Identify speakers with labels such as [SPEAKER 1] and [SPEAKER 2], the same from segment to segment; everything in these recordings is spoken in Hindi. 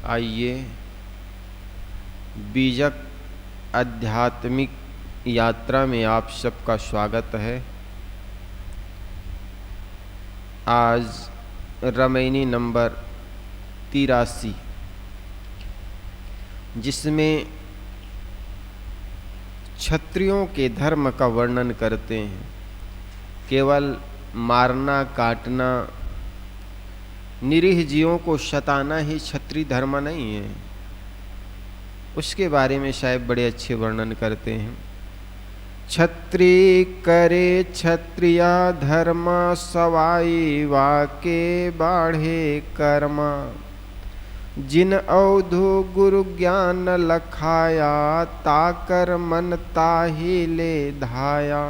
[SPEAKER 1] आइए बीजक आध्यात्मिक यात्रा में आप सबका स्वागत है। आज रामायणी नंबर 83 जिसमें क्षत्रियों के धर्म का वर्णन करते हैं। केवल मारना काटना निरीह जीवों को सताना ही क्षत्रिय धर्म नहीं है, उसके बारे में शायद बड़े अच्छे वर्णन करते हैं। क्षत्रिय करे क्षत्रिया धर्म सवाई वाके बाढ़े कर्मा जिन अवधु गुरु ज्ञान लखाया ताकर मन ताहि ले धाया।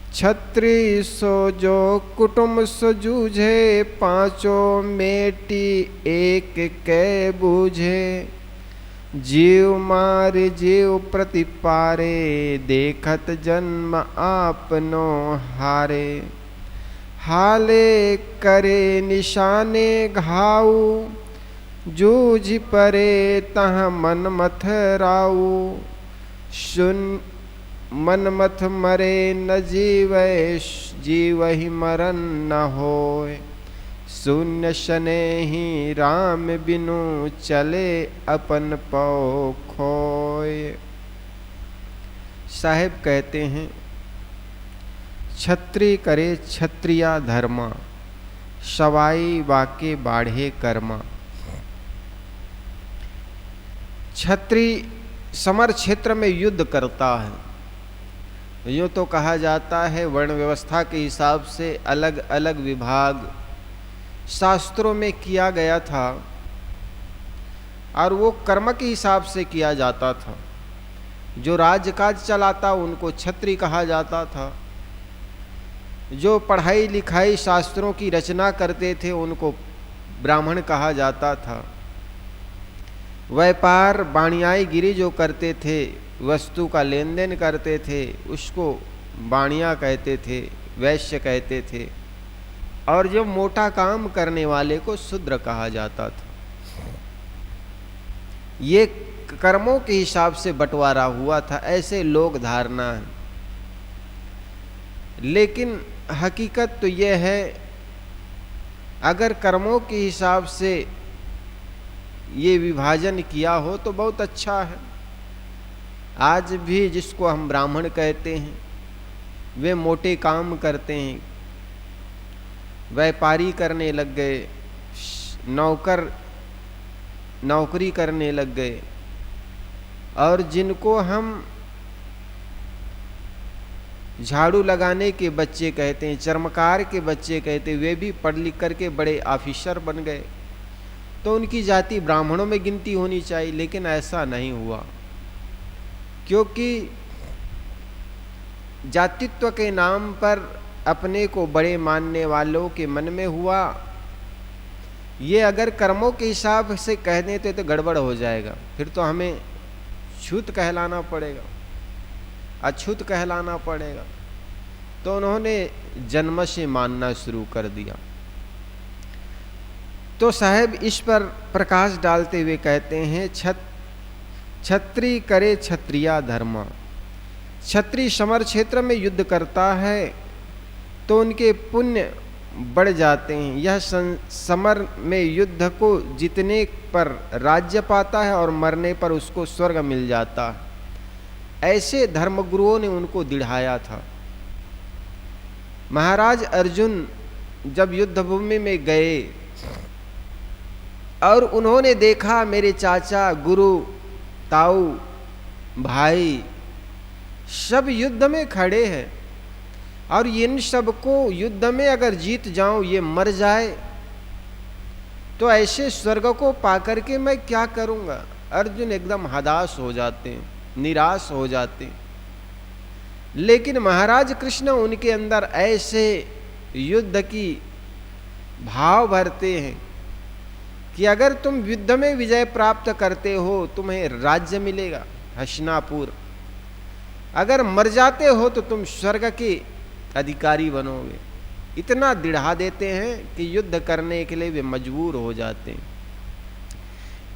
[SPEAKER 1] क्षत्रिय सो जो कुटुंब सो जूझे पांचों मेटी एक कै बूझे। जीव मार जीव प्रतिपारे देखत जन्म आपनो हारे। हाले करे निशाने घाऊ जूझ परे तह मन मथ राऊ। सुन मन मथ मरे न जीवै जीवहि मरण न होय। शून्य शने ही राम बिनु चले अपन पौ खोय। साहेब कहते हैं क्षत्रिय करे क्षत्रिया धर्मा सवाई वाके बाढ़े कर्मा। क्षत्रिय समर क्षेत्र में युद्ध करता है। यूँ तो कहा जाता है वर्ण व्यवस्था के हिसाब से अलग अलग विभाग शास्त्रों में किया गया था और वो कर्म के हिसाब से किया जाता था। जो राजकाज चलाता उनको क्षत्रिय कहा जाता था। जो पढ़ाई लिखाई शास्त्रों की रचना करते थे उनको ब्राह्मण कहा जाता था। व्यापार बाणियाई गिरी जो करते थे, वस्तु का लेन देन करते थे, उसको बाणिया कहते थे, वैश्य कहते थे। और जो मोटा काम करने वाले को शूद्र कहा जाता था। ये कर्मों के हिसाब से बंटवारा हुआ था, ऐसे लोक धारणा है। लेकिन हकीकत तो यह है अगर कर्मों के हिसाब से ये विभाजन किया हो तो बहुत अच्छा है। आज भी जिसको हम ब्राह्मण कहते हैं वे मोटे काम करते हैं, व्यापारी करने लग गए, नौकरी करने लग गए। और जिनको हम झाड़ू लगाने के बच्चे कहते हैं, चर्मकार के बच्चे कहते हैं, वे भी पढ़ लिख करके बड़े ऑफिसर बन गए। तो उनकी जाति ब्राह्मणों में गिनती होनी चाहिए, लेकिन ऐसा नहीं हुआ। क्योंकि जातित्व के नाम पर अपने को बड़े मानने वालों के मन में हुआ। ये अगर कर्मों के हिसाब से कह देते तो गड़बड़ हो जाएगा, फिर तो हमें छूत कहलाना पड़ेगा, अछूत कहलाना पड़ेगा। तो उन्होंने जन्म से मानना शुरू कर दिया। तो साहेब इस पर प्रकाश डालते हुए कहते हैं क्षत्रिय करे क्षत्रिया धर्म। क्षत्रिय समर क्षेत्र में युद्ध करता है तो उनके पुण्य बढ़ जाते हैं। यह समर में युद्ध को जीतने पर राज्य पाता है और मरने पर उसको स्वर्ग मिल जाता है। ऐसे धर्मगुरुओं ने उनको दिढ़ाया था। महाराज अर्जुन जब युद्ध भूमि में गए और उन्होंने देखा मेरे चाचा, गुरु, ताऊ, भाई सब युद्ध में खड़े हैं और इन सबको युद्ध में अगर जीत जाऊं, ये मर जाए तो ऐसे स्वर्ग को पाकर के मैं क्या करूंगा। अर्जुन एकदम हताश हो जाते हैं, निराश हो जाते हैं। लेकिन महाराज कृष्ण उनके अंदर ऐसे युद्ध की भाव भरते हैं कि अगर तुम युद्ध में विजय प्राप्त करते हो तुम्हें राज्य मिलेगा हस्तिनापुर, अगर मर जाते हो तो तुम स्वर्ग के अधिकारी बनोगे। इतना दिढ़ा देते हैं कि युद्ध करने के लिए वे मजबूर हो जाते हैं।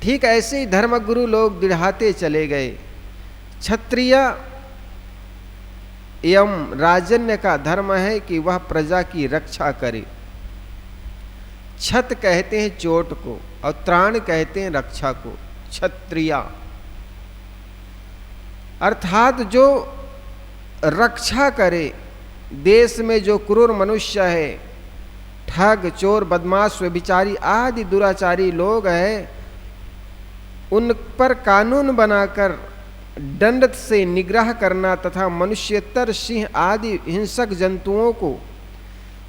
[SPEAKER 1] ठीक ऐसे ही धर्मगुरु लोग दृढ़ाते चले गए। क्षत्रिय एवं राजन्य का धर्म है कि वह प्रजा की रक्षा करे। छत कहते हैं चोट को और त्राण कहते हैं रक्षा को। क्षत्रिय अर्थात जो रक्षा करे। देश में जो क्रूर मनुष्य है, ठग, चोर, बदमाश, व्यभिचारी आदि दुराचारी लोग हैं, उन पर कानून बनाकर दंड से निग्रह करना तथा मनुष्यतर, सिंह आदि हिंसक जंतुओं को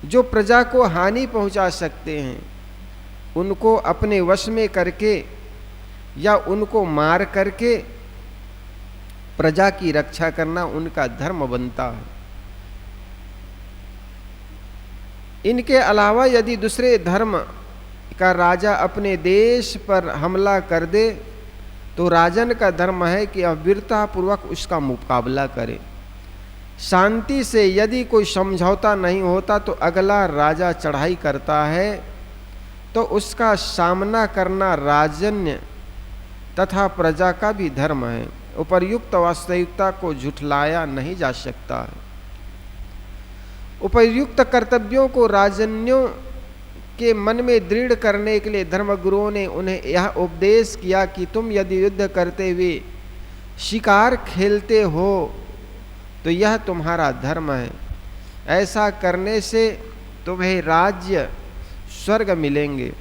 [SPEAKER 1] जो प्रजा को हानि पहुंचा सकते हैं, उनको अपने वश में करके या उनको मार करके प्रजा की रक्षा करना उनका धर्म बनता है। इनके अलावा यदि दूसरे धर्म का राजा अपने देश पर हमला कर दे तो राजन का धर्म है कि वीरतापूर्वक उसका मुकाबला करे। शांति से यदि कोई समझौता नहीं होता तो अगला राजा चढ़ाई करता है तो उसका सामना करना राजन्य तथा प्रजा का भी धर्म है। उपर्युक्त वास्तविकता को झुठलाया नहीं जा सकता है। उपर्युक्त कर्तव्यों को राजन्यों के मन में दृढ़ करने के लिए धर्मगुरुओं ने उन्हें यह उपदेश किया कि तुम यदि युद्ध करते हुए शिकार खेलते हो तो यह तुम्हारा धर्म है। ऐसा करने से तुम्हें राज्य, स्वर्ग मिलेंगे।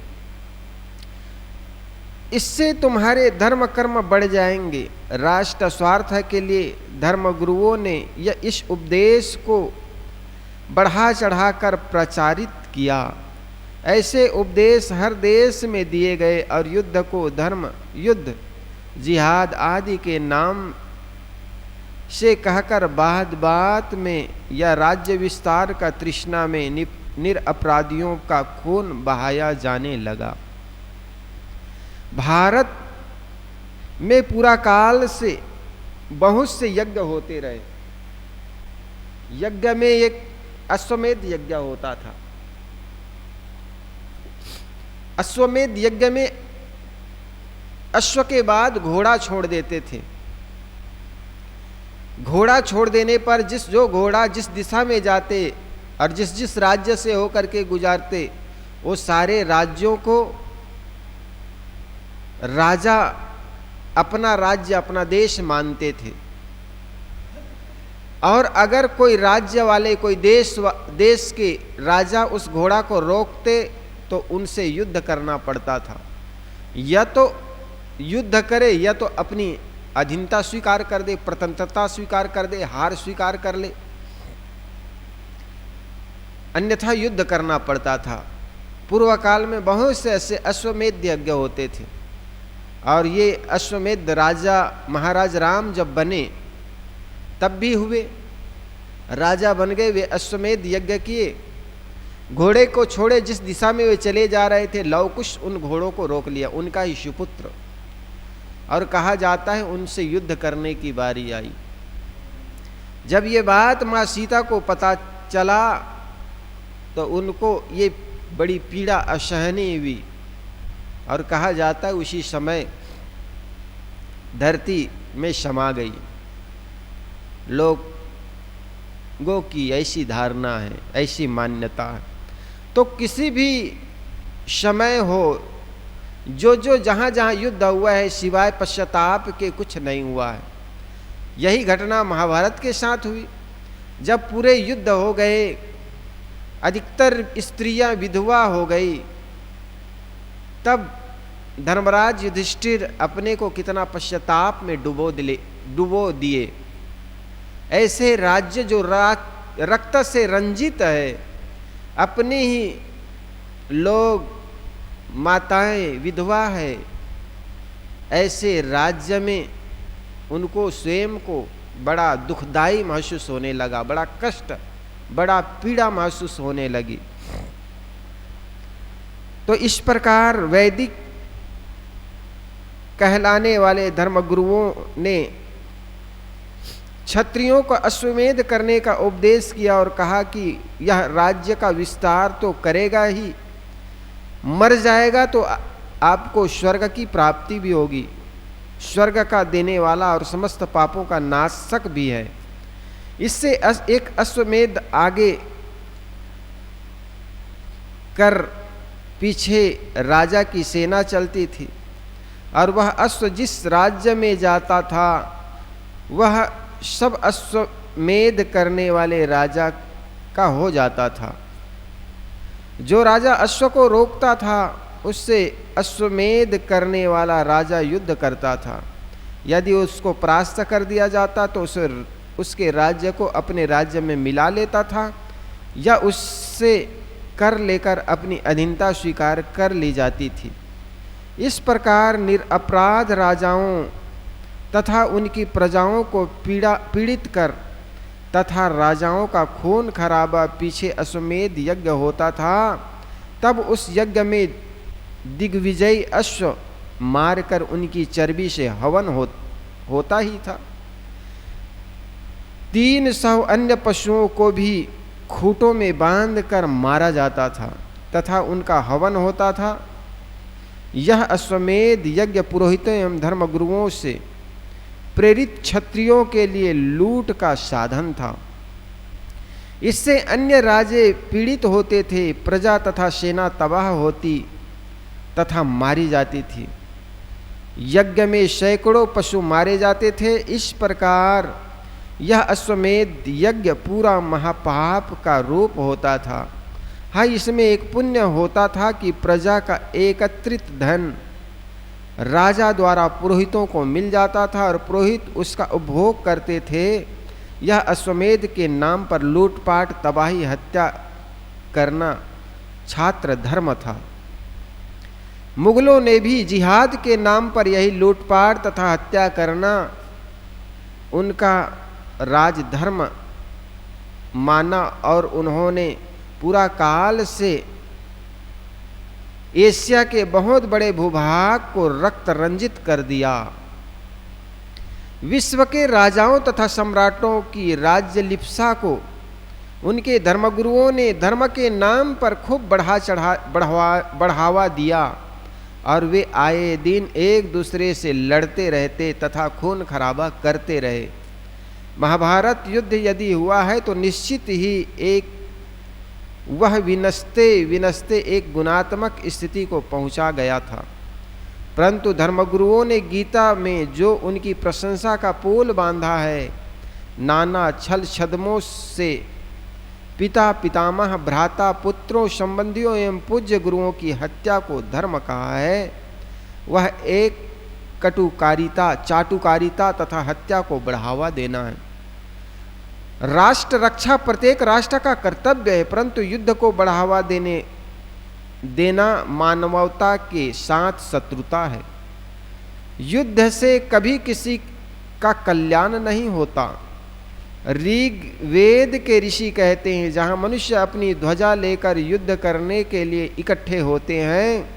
[SPEAKER 1] इससे तुम्हारे धर्म कर्म बढ़ जाएंगे। राष्ट्र स्वार्थ के लिए धर्मगुरुओं ने यह इस उपदेश को बढ़ा चढ़ाकर प्रचारित किया। ऐसे उपदेश हर देश में दिए गए और युद्ध को धर्म युद्ध, जिहाद आदि के नाम से कहकर बात बात में या राज्य विस्तार का तृष्णा में निरपराधियों का खून बहाया जाने लगा। भारत में पूरा काल से बहुत से यज्ञ होते रहे। यज्ञ में एक अश्वमेध यज्ञ होता था। अश्वमेध यज्ञ में अश्व के बाद घोड़ा छोड़ देते थे। घोड़ा छोड़ देने पर जो घोड़ा जिस दिशा में जाते और जिस राज्य से होकर के गुजारते, वो सारे राज्यों को राजा अपना राज्य, अपना देश मानते थे। और अगर कोई राज्य वाले, कोई देश के राजा उस घोड़ा को रोकते तो उनसे युद्ध करना पड़ता था। या तो युद्ध करे या तो अपनी अधीनता स्वीकार कर दे, स्वतंत्रता स्वीकार कर दे, हार स्वीकार कर ले, अन्यथा युद्ध करना पड़ता था। पूर्व काल में बहुत से ऐसे अश्वमेध यज्ञ होते थे। और ये अश्वमेध राजा महाराज राम जब बने तब भी हुए। राजा बन गए, वे अश्वमेध यज्ञ किए, घोड़े को छोड़े, जिस दिशा में वे चले जा रहे थे लवकुश उन घोड़ों को रोक लिया, उनका ही सुपुत्र। और कहा जाता है उनसे युद्ध करने की बारी आई। जब ये बात माँ सीता को पता चला तो उनको ये बड़ी पीड़ा असहनीय हुई। और कहा जाता है उसी समय धरती में समा गई। लोगों की ऐसी धारणा है, ऐसी मान्यता है। तो किसी भी समय हो, जो जहाँ जहाँ युद्ध हुआ है, सिवाय पश्चाताप के कुछ नहीं हुआ है। यही घटना महाभारत के साथ हुई। जब पूरे युद्ध हो गए, अधिकतर स्त्रियां विधवा हो गई, तब धर्मराज युधिष्ठिर अपने को कितना पश्चाताप में डुबो दिए। ऐसे राज्य जो रक्त से रंजित है, अपने ही लोग माताएं विधवा है, ऐसे राज्य में उनको स्वयं को बड़ा दुखदाई महसूस होने लगा, बड़ा कष्ट, बड़ा पीड़ा महसूस होने लगी। तो इस प्रकार वैदिक कहलाने वाले धर्मगुरुओं ने क्षत्रियों को अश्वमेध करने का उपदेश किया और कहा कि यह राज्य का विस्तार तो करेगा ही, मर जाएगा तो आपको स्वर्ग की प्राप्ति भी होगी, स्वर्ग का देने वाला और समस्त पापों का नाशक भी है। इससे एक अश्वमेध आगे कर पीछे राजा की सेना चलती थी, और वह अश्व जिस राज्य में जाता था वह सब अश्वमेध करने वाले राजा का हो जाता था। जो राजा अश्व को रोकता था उससे अश्वमेध करने वाला राजा युद्ध करता था। यदि उसको परास्त कर दिया जाता तो उसके राज्य को अपने राज्य में मिला लेता था, या उससे कर लेकर अपनी अधीनता स्वीकार कर ली जाती थी। इस प्रकार निरपराध राजाओं तथा उनकी प्रजाओं को पीड़ित कर तथा राजाओं का खून खराबा पीछे अश्वमेध यज्ञ होता था। तब उस यज्ञ में दिग्विजयी अश्व मारकर उनकी चर्बी से हवन होता ही था। 300 अन्य पशुओं को भी खूंटों में बांधकर मारा जाता था तथा उनका हवन होता था। यह अश्वमेध यज्ञ पुरोहितों एवं धर्मगुरुओं से प्रेरित क्षत्रियों के लिए लूट का साधन था। इससे अन्य राजे पीड़ित होते थे, प्रजा तथा सेना तबाह होती तथा मारी जाती थी। यज्ञ में सैकड़ों पशु मारे जाते थे। इस प्रकार यह अश्वमेध यज्ञ पूरा महापाप का रूप होता था। हाँ, इसमें एक पुण्य होता था कि प्रजा का एकत्रित धन राजा द्वारा पुरोहितों को मिल जाता था और पुरोहित उसका उपभोग करते थे। यह अश्वमेध के नाम पर लूटपाट, तबाही, हत्या करना छात्र धर्म था। मुगलों ने भी जिहाद के नाम पर यही लूटपाट तथा हत्या करना उनका राजधर्म माना और उन्होंने पूरा काल से एशिया के बहुत बड़े भूभाग को रक्त रंजित कर दिया। विश्व के राजाओं तथा सम्राटों की राज्य लिप्सा को उनके धर्मगुरुओं ने धर्म के नाम पर खूब बढ़ावा दिया और वे आए दिन एक दूसरे से लड़ते रहते तथा खून खराबा करते रहे। महाभारत युद्ध यदि हुआ है तो निश्चित ही एक वह विनस्ते एक गुणात्मक स्थिति को पहुंचा गया था। परंतु धर्मगुरुओं ने गीता में जो उनकी प्रशंसा का पोल बांधा है, नाना छल छद्मों से पिता, पितामह, भ्राता, पुत्रों, संबंधियों एवं पूज्य गुरुओं की हत्या को धर्म कहा है, वह एक कटुकारिता, चाटुकारिता तथा हत्या को बढ़ावा देना है। राष्ट्र रक्षा प्रत्येक राष्ट्र का कर्तव्य है, परंतु युद्ध को बढ़ावा देना मानवता के साथ शत्रुता है। युद्ध से कभी किसी का कल्याण नहीं होता। ऋग्वेद के ऋषि कहते हैं, जहाँ मनुष्य अपनी ध्वजा लेकर युद्ध करने के लिए इकट्ठे होते हैं,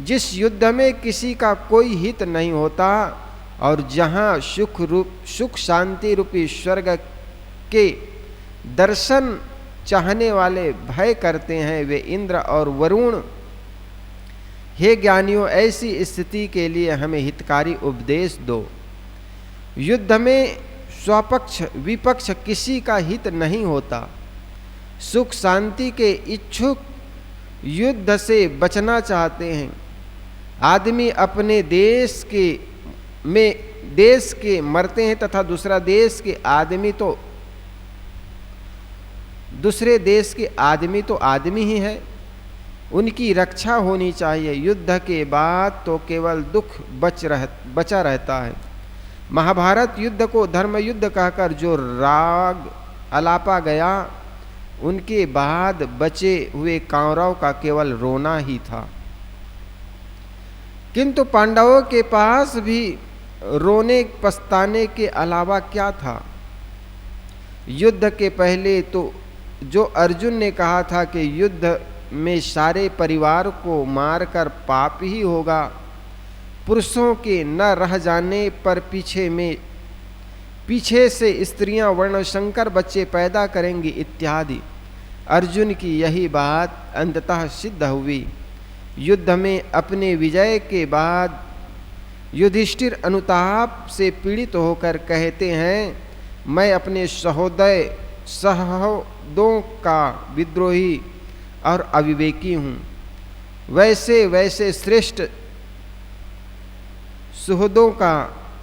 [SPEAKER 1] जिस युद्ध में किसी का कोई हित नहीं होता और जहाँ सुख शांति रूपी स्वर्ग के दर्शन चाहने वाले भय करते हैं, वे इंद्र और वरुण। हे ज्ञानियों, ऐसी स्थिति के लिए हमें हितकारी उपदेश दो। युद्ध में स्वपक्ष विपक्ष किसी का हित नहीं होता। सुख शांति के इच्छुक युद्ध से बचना चाहते हैं। आदमी अपने देश के मरते हैं तथा दूसरे देश के आदमी तो आदमी ही है, उनकी रक्षा होनी चाहिए। युद्ध के बाद तो केवल दुख बचा रहता है। महाभारत युद्ध को धर्म युद्ध कहकर जो राग अलापा गया, उनके बाद बचे हुए कौरव का केवल रोना ही था। किंतु पांडवों के पास भी रोने पछताने के अलावा क्या था? युद्ध के पहले तो जो अर्जुन ने कहा था कि युद्ध में सारे परिवार को मारकर पाप ही होगा, पुरुषों के न रह जाने पर पीछे से स्त्रियां वर्णशंकर बच्चे पैदा करेंगी इत्यादि, अर्जुन की यही बात अंततः सिद्ध हुई। युद्ध में अपने विजय के बाद युधिष्ठिर अनुताप से पीड़ित होकर कहते हैं, मैं अपने सहोदों का विद्रोही और अविवेकी हूँ। वैसे वैसे श्रेष्ठ सुहृदों का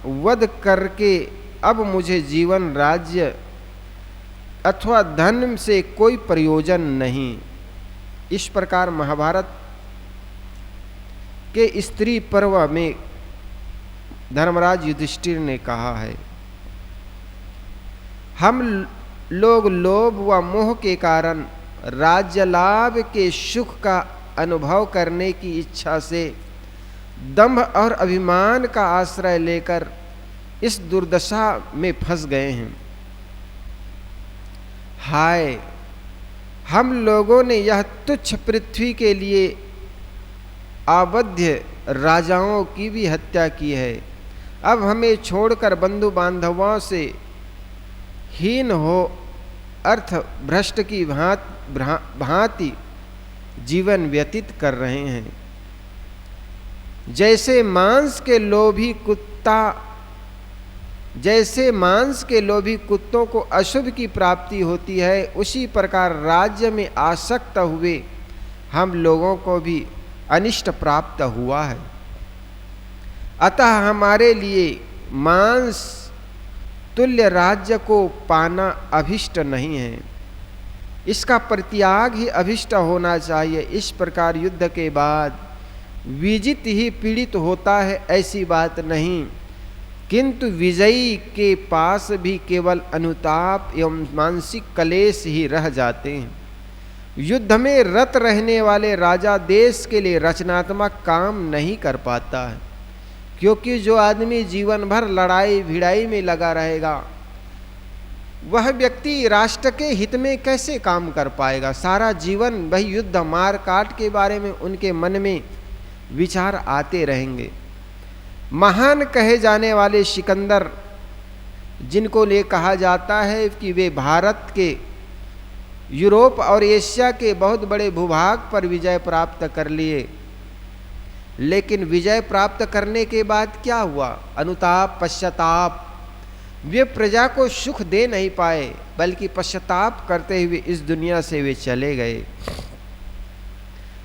[SPEAKER 1] वध करके अब मुझे जीवन, राज्य अथवा धन से कोई प्रयोजन नहीं। इस प्रकार महाभारत के स्त्री पर्व में धर्मराज युधिष्ठिर ने कहा है। हम लोग लोभ व मोह के कारण राज्य लाभ के सुख का अनुभव करने की इच्छा से दंभ और अभिमान का आश्रय लेकर इस दुर्दशा में फंस गए हैं। हाय, हम लोगों ने यह तुच्छ पृथ्वी के लिए आबद्ध राजाओं की भी हत्या की है। अब हमें छोड़कर बंधु बांधवों से हीन हो अर्थ भ्रष्ट की भांति जीवन व्यतीत कर रहे हैं। जैसे मांस के लोभी कुत्तों को अशुभ की प्राप्ति होती है, उसी प्रकार राज्य में आसक्त हुए हम लोगों को भी अनिष्ट प्राप्त हुआ है। अतः हमारे लिए मांस तुल्य राज्य को पाना अभिष्ट नहीं है, इसका परित्याग ही अभिष्ट होना चाहिए। इस प्रकार युद्ध के बाद विजित ही पीड़ित होता है ऐसी बात नहीं, किंतु विजयी के पास भी केवल अनुताप एवं मानसिक कलेश ही रह जाते हैं। युद्ध में रत रहने वाले राजा देश के लिए रचनात्मक काम नहीं कर पाता है, क्योंकि जो आदमी जीवन भर लड़ाई भिड़ाई में लगा रहेगा वह व्यक्ति राष्ट्र के हित में कैसे काम कर पाएगा। सारा जीवन वही युद्ध मार काट के बारे में उनके मन में विचार आते रहेंगे। महान कहे जाने वाले सिकंदर, जिनको ले कहा जाता है कि वे भारत के यूरोप और एशिया के बहुत बड़े भूभाग पर विजय प्राप्त कर लिए, लेकिन विजय प्राप्त करने के बाद क्या हुआ? अनुताप, पश्चाताप। वे प्रजा को सुख दे नहीं पाए, बल्कि पश्चाताप करते हुए इस दुनिया से वे चले गए।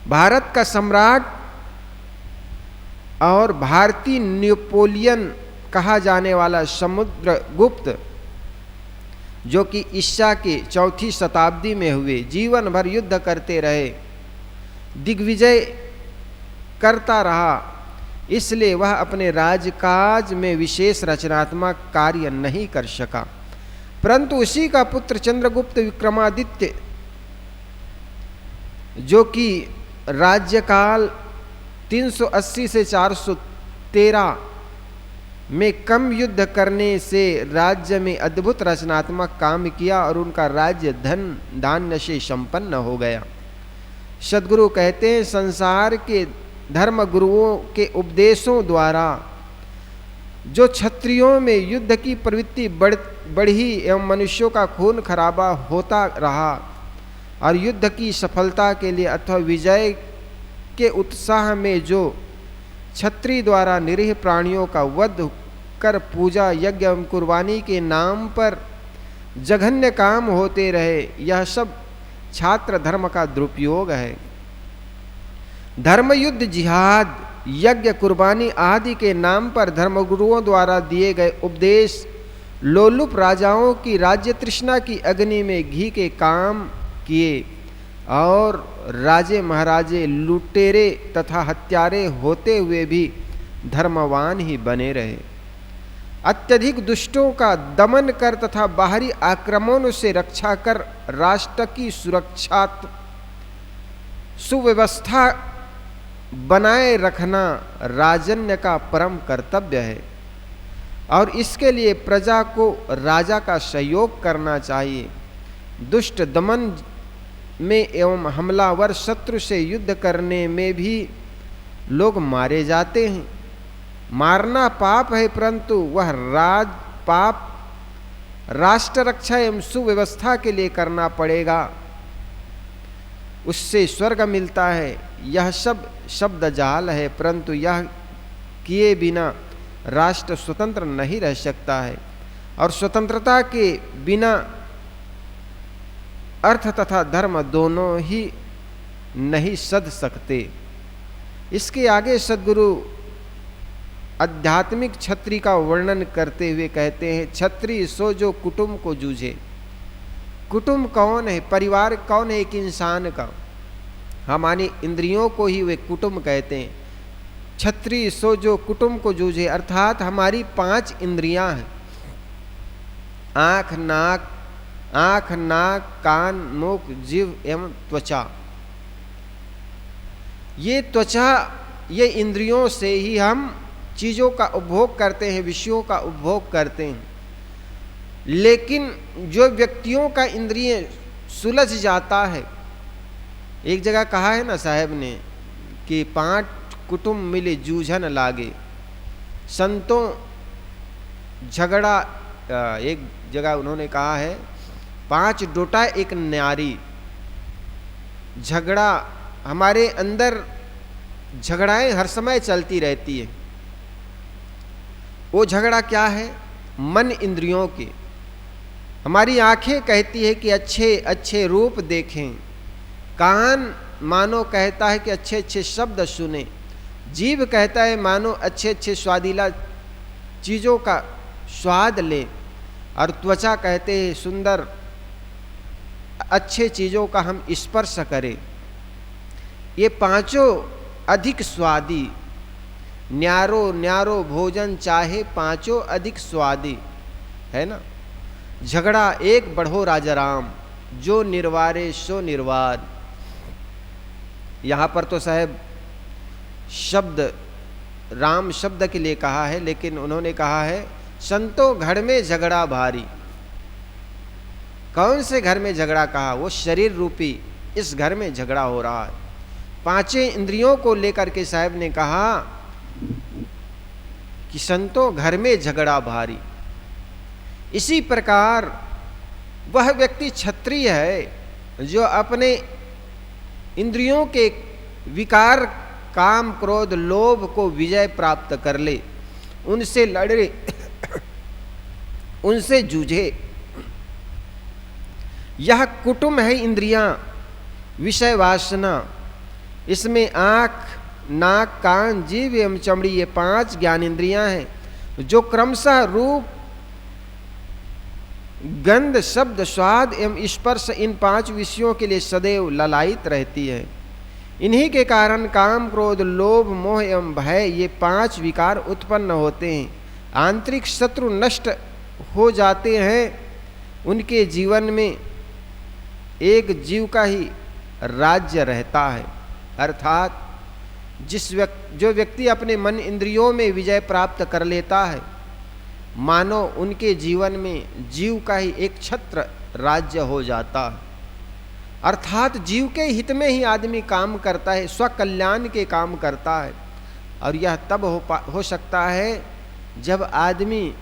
[SPEAKER 1] भारत का सम्राट और भारतीय नेपोलियन कहा जाने वाला समुद्रगुप्त, जो कि ईसा के 4वीं शताब्दी में हुए, जीवन भर युद्ध करते रहे, दिग्विजय करता रहा, इसलिए वह अपने राजकाज में विशेष रचनात्मक कार्य नहीं कर सका। परंतु उसी का पुत्र चंद्रगुप्त विक्रमादित्य, जो कि राज्यकाल 380 से 413 में कम युद्ध करने से राज्य में अद्भुत रचनात्मक काम किया और उनका राज्य धन धान्य से संपन्न हो गया। सद्गुरु कहते हैं, संसार के धर्म गुरुओं के उपदेशों द्वारा जो क्षत्रियों में युद्ध की प्रवृत्ति बढ़ी एवं मनुष्यों का खून खराबा होता रहा और युद्ध की सफलता के लिए अथवा विजय के उत्साह में जो क्षत्रिय द्वारा निरीह प्राणियों का वध कर पूजा यज्ञ एवं कुर्बानी के नाम पर जघन्य काम होते रहे, यह सब छात्र धर्म का दुरुपयोग है। धर्म युद्ध, जिहाद, यज्ञ, कुर्बानी आदि के नाम पर धर्मगुरुओं द्वारा दिए गए उपदेश लोलुप राजाओं की राज्य तृष्णा की अग्नि में घी के काम किए और राजे महाराजे लुटेरे तथा हत्यारे होते हुए भी धर्मवान ही बने रहे। अत्यधिक दुष्टों का दमन कर तथा बाहरी आक्रमणों से रक्षा कर राष्ट्र की सुरक्षा सुव्यवस्था बनाए रखना राजन्य का परम कर्तव्य है और इसके लिए प्रजा को राजा का सहयोग करना चाहिए। दुष्ट दमन में एवं हमलावर शत्रु से युद्ध करने में भी लोग मारे जाते हैं। मारना पाप है, परंतु वह पाप राष्ट्र रक्षा एवं सुव्यवस्था के लिए करना पड़ेगा। उससे स्वर्ग मिलता है। यह सब शब्द जाल है, परंतु यह किए बिना राष्ट्र स्वतंत्र नहीं रह सकता है, और स्वतंत्रता के बिना अर्थ तथा धर्म दोनों ही नहीं सध सकते। इसके आगे सद्गुरु आध्यात्मिक छत्री का वर्णन करते हुए कहते हैं, छत्री सो जो कुटुंब को जूझे। कुटुंब कौन है? परिवार कौन है? एक इंसान का। हमारी इंद्रियों को ही वे कुटुंब कहते हैं। छत्री सो जो कुटुंब को जूझे, अर्थात हमारी 5 इंद्रियां हैं। आँख, नाक, कान, मुख, जीव एवं त्वचा। ये त्वचा, ये इंद्रियों से ही हम चीज़ों का उपभोग करते हैं, विषयों का उपभोग करते हैं। लेकिन जो व्यक्तियों का इंद्रिय सुलझ जाता है, एक जगह कहा है ना साहब ने कि 5 कुटुंब मिले जूझन लागे, संतों झगड़ा, एक जगह उन्होंने कहा है 5 डोटा एक न्यारी। झगड़ा, हमारे अंदर झगड़ाएं हर समय चलती रहती है। वो झगड़ा क्या है? मन इंद्रियों के। हमारी आंखें कहती है कि अच्छे अच्छे रूप देखें, कान मानो कहता है कि अच्छे अच्छे शब्द सुने, जीभ कहता है मानो अच्छे अच्छे स्वादिला चीज़ों का स्वाद ले, और त्वचा कहते हैं सुंदर अच्छे चीज़ों का हम स्पर्श करें। ये 5 अधिक स्वादी, न्यारो न्यारो भोजन चाहे 5 अधिक स्वादी, है ना। झगड़ा एक बढ़ो राजा राम, जो निर्वारे सो निर्वार। यहाँ पर तो साहब शब्द राम शब्द के लिए कहा है, लेकिन उन्होंने कहा है संतों घर में झगड़ा भारी। कौन से घर में झगड़ा कहा? वो शरीर रूपी इस घर में झगड़ा हो रहा है। 5 इंद्रियों को लेकर के साहब ने कहा कि संतों घर में झगड़ा भारी। इसी प्रकार वह व्यक्ति क्षत्रिय है जो अपने इंद्रियों के विकार, काम, क्रोध, लोभ को विजय प्राप्त कर ले, उनसे लड़े, उनसे जूझे। यह कुटुंब है इंद्रियां, विषय वासना। इसमें आँख, नाक, कान, जीभ एवं चमड़ी, ये 5 ज्ञानेंद्रियां हैं जो क्रमशः रूप, गंध, शब्द, स्वाद एवं स्पर्श, इन 5 विषयों के लिए सदैव ललायित रहती है। इन्हीं के कारण काम, क्रोध, लोभ, मोह एवं भय, ये 5 विकार उत्पन्न होते हैं। आंतरिक शत्रु नष्ट हो जाते हैं, उनके जीवन में एक जीव का ही राज्य रहता है। अर्थात जो व्यक्ति अपने मन इंद्रियों में विजय प्राप्त कर लेता है, मानो उनके जीवन में जीव का ही एक छत्र राज्य हो जाता है। अर्थात जीव के हित में ही आदमी काम करता है, स्वकल्याण के काम करता है। और यह तब हो सकता है जब आदमी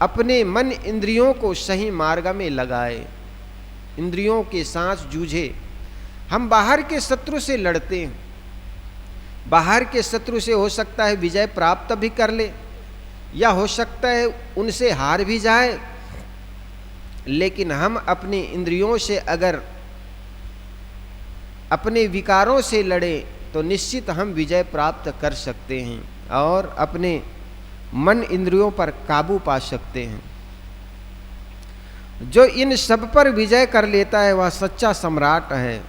[SPEAKER 1] अपने मन इंद्रियों को सही मार्ग में लगाए, इंद्रियों के साथ जूझे। हम बाहर के शत्रु से लड़ते हैं, बाहर के शत्रु से हो सकता है विजय प्राप्त भी कर ले, या हो सकता है उनसे हार भी जाए। लेकिन हम अपने इंद्रियों से अगर अपने विकारों से लड़े तो निश्चित हम विजय प्राप्त कर सकते हैं और अपने मन इंद्रियों पर काबू पा सकते हैं। जो इन सब पर विजय कर लेता है वह सच्चा सम्राट है।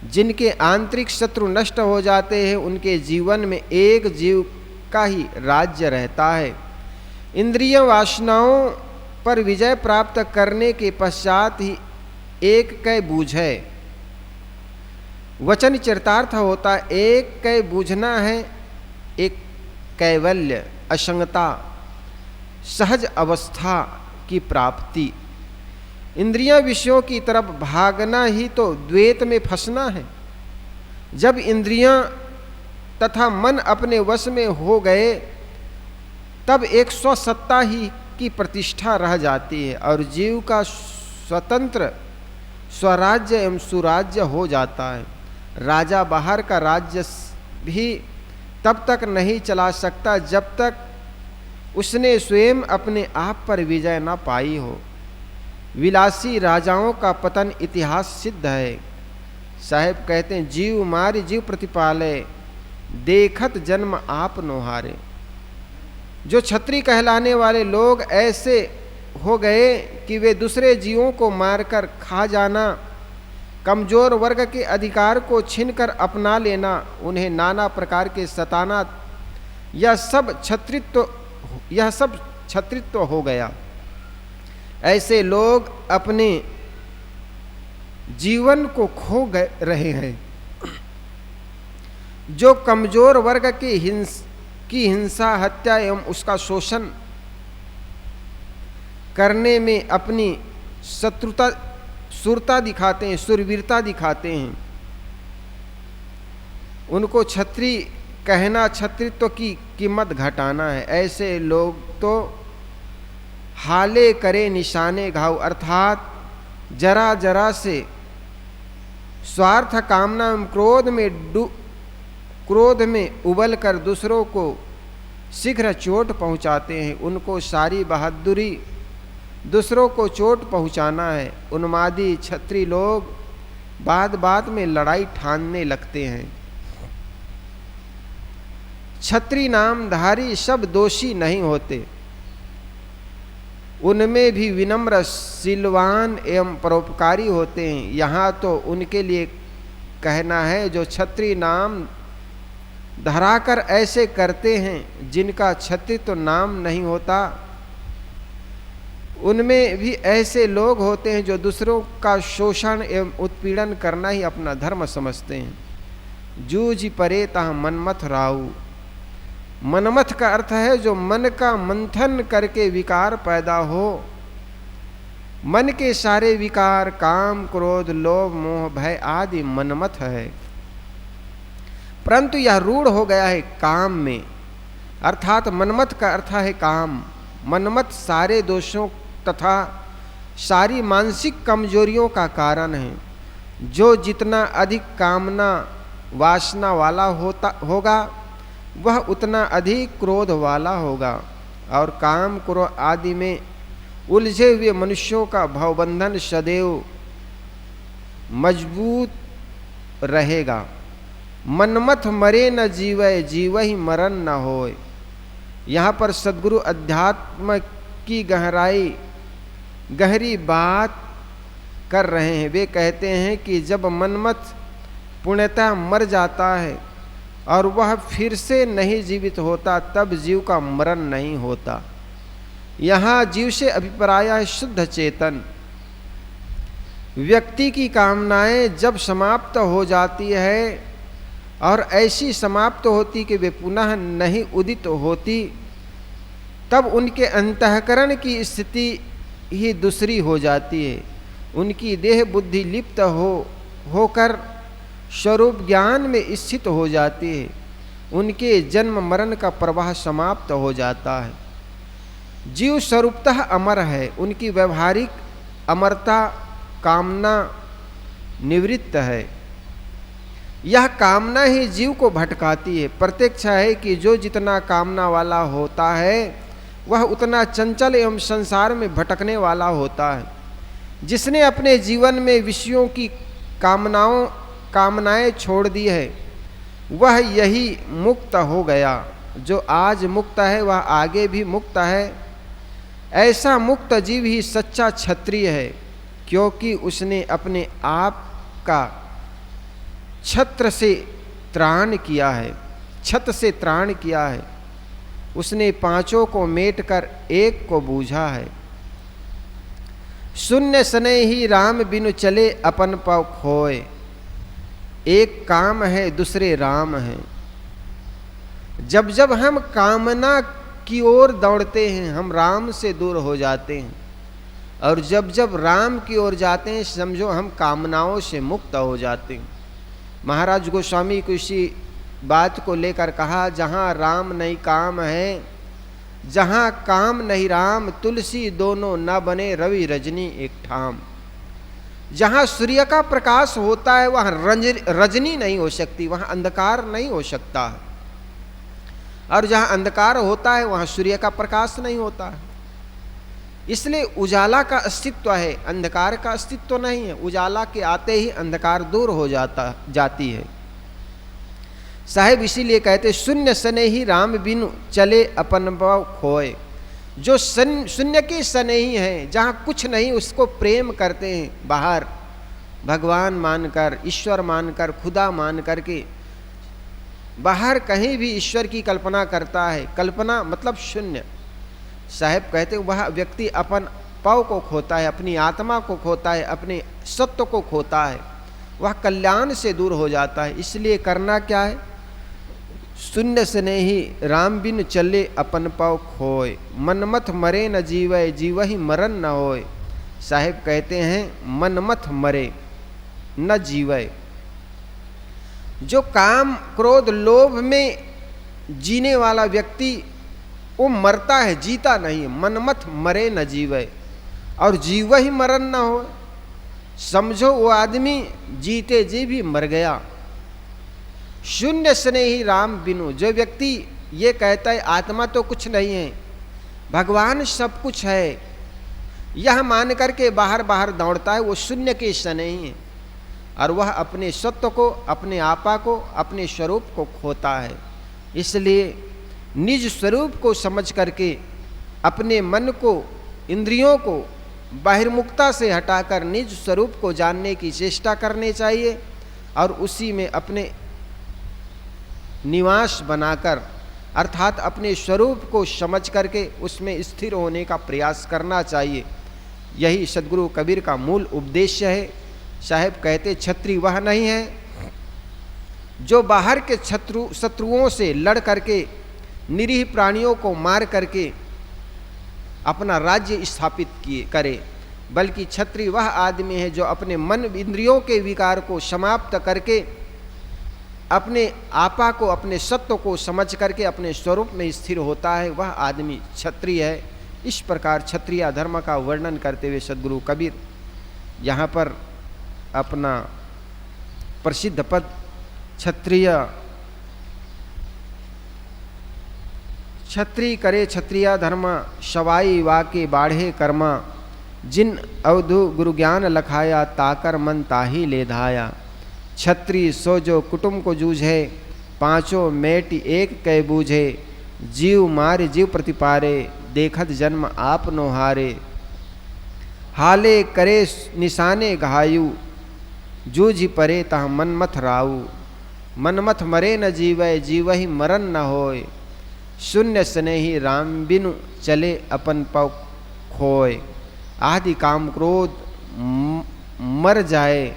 [SPEAKER 1] जिनके आंतरिक शत्रु नष्ट हो जाते हैं उनके जीवन में एक जीव का ही राज्य रहता है। इंद्रिय वासनाओं पर विजय प्राप्त करने के पश्चात ही एक कै बूझे। वचन चरितार्थ होता है एक कै बूझना है, एक कैवल्य, असंगता, सहज अवस्था की प्राप्ति। इंद्रियां विषयों की तरफ भागना ही तो द्वैत में फंसना है। जब इंद्रियां तथा मन अपने वश में हो गए तब एक स्वसत्ता ही की प्रतिष्ठा रह जाती है और जीव का स्वतंत्र स्वराज्य एवं सुराज्य हो जाता है। राजा बाहर का राज्य भी तब तक नहीं चला सकता जब तक उसने स्वयं अपने आप पर विजय न पाई हो। विलासी राजाओं का पतन इतिहास सिद्ध है। साहेब कहते हैं, जीव मारी जीव प्रतिपाले, देखत जन्म आप नोहारे। जो छत्री कहलाने वाले लोग ऐसे हो गए कि वे दूसरे जीवों को मारकर खा जाना, कमजोर वर्ग के अधिकार को छीनकर अपना लेना, उन्हें नाना प्रकार के सताना, यह सब छत्रित्व हो गया। ऐसे लोग अपने जीवन को खो रहे हैं। जो कमजोर वर्ग की हिंसा, हत्या एवं उसका शोषण करने में अपनी शूरता दिखाते हैं, शूरवीरता दिखाते हैं, उनको छत्री कहना छत्रित्व की कीमत घटाना है। ऐसे लोग तो हाले करे निशाने घाव, अर्थात जरा जरा से स्वार्थ कामना एवं क्रोध में उबल कर दूसरों को शीघ्र चोट पहुंचाते हैं। उनको सारी बहादुरी दूसरों को चोट पहुंचाना है। उन्मादी छत्री लोग बात बात में लड़ाई ठानने लगते हैं। छत्री नामधारी सब दोषी नहीं होते, उनमें भी विनम्र, सिलवान एवं परोपकारी होते हैं। यहाँ तो उनके लिए कहना है जो छत्री नाम धराकर ऐसे करते हैं जिनका छत्री तो नाम नहीं होता। उनमें भी ऐसे लोग होते हैं जो दूसरों का शोषण एवं उत्पीड़न करना ही अपना धर्म समझते हैं। जूझ परे ता मनमथ राऊ। मनमथ का अर्थ है जो मन का मंथन करके विकार पैदा हो। मन के सारे विकार काम, क्रोध, लोभ, मोह, भय आदि मनमथ है, परंतु यह रूढ़ हो गया है काम में। अर्थात मनमथ का अर्थ है काम। मनमथ सारे दोषों तथा सारी मानसिक कमजोरियों का कारण है। जो जितना अधिक कामना वासना वाला होगा वह उतना अधिक क्रोध वाला होगा, और काम, क्रोध आदि में उलझे हुए मनुष्यों का भवबंधन सदैव मजबूत रहेगा। मनमथ मरे न जीवय, जीवहि मरण न होय। यहाँ पर सद्गुरु अध्यात्म की गहरी बात कर रहे हैं। वे कहते हैं कि जब मनमथ पूर्णतः मर जाता है और वह फिर से नहीं जीवित होता, तब जीव का मरण नहीं होता। यहाँ जीव से अभिप्राय है शुद्ध चेतन। व्यक्ति की कामनाएं जब समाप्त हो जाती है और ऐसी समाप्त होती कि वे पुनः नहीं उदित होती, तब उनके अंतःकरण की स्थिति ही दूसरी हो जाती है। उनकी देह बुद्धि लिप्त होकर स्वरूप ज्ञान में स्थित हो जाती है। उनके जन्म मरण का प्रवाह समाप्त हो जाता है। जीव स्वरूपतः अमर है। उनकी व्यवहारिक अमरता कामना निवृत्त है। यह कामना ही जीव को भटकाती है। प्रत्यक्ष है कि जो जितना कामना वाला होता है वह उतना चंचल एवं संसार में भटकने वाला होता है। जिसने अपने जीवन में विषयों की कामनाएं छोड़ दी है वह यही मुक्त हो गया। जो आज मुक्त है वह आगे भी मुक्त है। ऐसा मुक्त जीव ही सच्चा क्षत्रिय है, क्योंकि उसने अपने आप का छत्र से त्राण किया है, छत से त्राण किया है। उसने पांचों को मेट कर एक को बूझा है। शून्य सने ही राम बिनु चले अपन पव खोए। एक काम है दूसरे राम हैं। जब जब हम कामना की ओर दौड़ते हैं हम राम से दूर हो जाते हैं, और जब जब राम की ओर जाते हैं समझो हम कामनाओं से मुक्त हो जाते हैं। महाराज गोस्वामी को इसी बात को लेकर कहा, जहाँ राम नहीं काम है, जहाँ काम नहीं राम, तुलसी दोनों न बने रवि रजनी एक ठाम। जहाँ सूर्य का प्रकाश होता है वहाँ रजनी नहीं हो सकती, वहाँ अंधकार नहीं हो सकता है। और जहाँ अंधकार होता है वहाँ सूर्य का प्रकाश नहीं होता है। इसलिए उजाला का अस्तित्व है, अंधकार का अस्तित्व नहीं है। उजाला के आते ही अंधकार दूर हो जाती है। साहेब इसीलिए कहते शून्य सने ही राम बिनु चले अपन भाव खोए। जो शून्य के सने ही है, जहाँ कुछ नहीं उसको प्रेम करते हैं, बाहर भगवान मानकर, ईश्वर मानकर, खुदा मान करके बाहर कहीं भी ईश्वर की कल्पना करता है। कल्पना मतलब शून्य। साहेब कहते वह व्यक्ति अपन पाव को खोता है, अपनी आत्मा को खोता है, अपने सत्व को खोता है, वह कल्याण से दूर हो जाता है। इसलिए करना क्या है? शून्य से नहीं राम बिन चले अपन पाव खोए, मनमथ मरे न जीवे जीवहि मरण न होए। साहेब कहते हैं मनमथ मरे न जीवे। जो काम क्रोध लोभ में जीने वाला व्यक्ति वो मरता है, जीता नहीं। मनमथ मरे न जीवे, और जीव ही मरण न हो। समझो वो आदमी जीते जी भी मर गया। शून्य स्नेह ही राम बिनु। जो व्यक्ति ये कहता है आत्मा तो कुछ नहीं है, भगवान सब कुछ है, यह मान करके बाहर बाहर दौड़ता है, वो शून्य के स्नेह ही है। और वह अपने सत्व को, अपने आपा को, अपने स्वरूप को खोता है। इसलिए निज स्वरूप को समझ करके अपने मन को, इंद्रियों को बहिर्मुखता से हटाकर निज स्वरूप को जानने की चेष्टा करनी चाहिए। और उसी में अपने निवास बनाकर, अर्थात अपने स्वरूप को समझ करके उसमें स्थिर होने का प्रयास करना चाहिए। यही सद्गुरु कबीर का मूल उपदेश है। साहेब कहते छत्री वह नहीं है जो बाहर के शत्रुओं से लड़ करके, निरीह प्राणियों को मार करके अपना राज्य स्थापित करे, बल्कि छत्री वह आदमी है जो अपने मन इंद्रियों के विकार को समाप्त करके अपने आपा को, अपने सत्व को समझ करके अपने स्वरूप में स्थिर होता है, वह आदमी क्षत्रिय है। इस प्रकार क्षत्रिय धर्म का वर्णन करते हुए सद्गुरु कबीर यहाँ पर अपना प्रसिद्ध पद क्षत्रिय करे क्षत्रिय धर्म, शवाई वाके बाढ़े कर्मा, जिन अवधु गुरु ज्ञान लखाया, ताकर मन ताही ले धाया। क्षत्रिय सो जो कुटुंब को जूझे, पांचों मेट एक कै बूझे, जीव मारे जीव प्रतिपारे, देखत जन्म आप नो हारे। हाले करे निशाने घायु, जूझ परे तह मनमथ राऊ। मनमथ मरे न जीवे जीवहि मरण न होय, शून्य स्नेही राम बिनु चले अपन पव खोए। आदि काम क्रोध मर जाए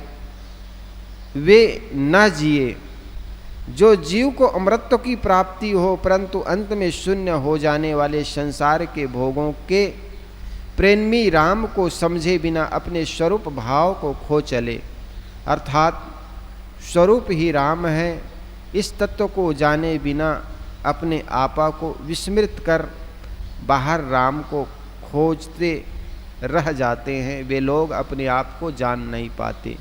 [SPEAKER 1] वे न जिए। जो जीव को अमृतत्व की प्राप्ति हो परंतु अंत में शून्य हो जाने वाले संसार के भोगों के प्रेमी राम को समझे बिना अपने स्वरूप भाव को खो चले, अर्थात स्वरूप ही राम है, इस तत्व को जाने बिना अपने आपा को विस्मृत कर बाहर राम को खोजते रह जाते हैं। वे लोग अपने आप को जान नहीं पाते।